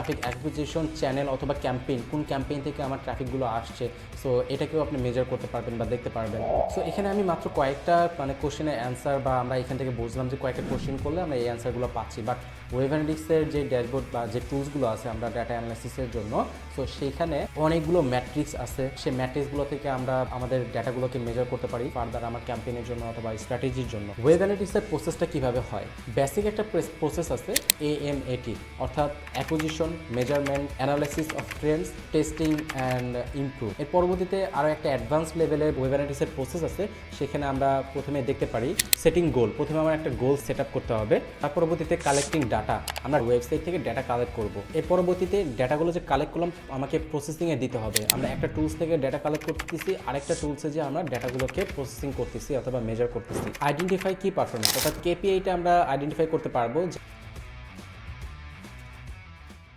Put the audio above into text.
Traffic acquisition channel অথবা campaign, কোন campaign থেকে আমার ট্রাফিকগুলো আসছে, সো এটাকেও আপনি মেজার করতে পারবেন বা দেখতে পারবেন। সো এখানে আমি মাত্র কয়েকটা কোশ্চেনের অ্যান্সার বা আমরা এখান থেকে বুঝলাম যে কয়েকটা কোশ্চেন করলে আমরা এই অ্যান্সারগুলো পাচ্ছি। বাট ওয়েব অ্যানালিটিক্সের যে ড্যাশবোর্ড বা যে টুলসগুলো আছে আমরা ডাটা অ্যানালাইসিসের জন্য, সো সেইখানে অনেকগুলো ম্যাট্রিক্স আছে। সেই ম্যাট্রিক্সগুলো থেকে আমরা আমাদের ডাটাগুলোকে মেজার করতে পারি ফার্দার আমার ক্যাম্পেইনের জন্য অথবা স্ট্র্যাটেজির জন্য। ওয়েব অ্যানালিটিক্সের প্রসেসটা কীভাবে হয়? বেসিক একটা প্রসেস আছে AMAT, অর্থাৎ acquisition, measurement, analysis of Trends, testing and improve. এর পরবর্তীতে আরও একটা অ্যাডভান্স লেভেলের ওয়েব অ্যানালিটিক্সের প্রসেস আছে। সেখানে আমরা প্রথমে দেখতে পারি সেটিং গোল। প্রথমে আমার একটা গোল সেট আপ করতে হবে। তার পরবর্তীতে কালেক্টিং ডাটা, আমরা ওয়েবসাইট থেকে ডাটা কালেক্ট করব। এর পরবর্তীতে ডাটাগুলো যে কালেক্ট করলাম আমাকে প্রসেসিংয়ে দিতে হবে। আমরা একটা টুলস থেকে ডাটা কালেক্ট করতেছি, আরেকটা টুলসে যে আমরা ডাটাগুলোকে প্রসেসিং করতেছি অথবা মেজার করতেছি। আইডেন্টিফাই কি পারফরমেন্স, অর্থাৎ KPI-টা আমরা আইডেন্টিফাই করতে পারবো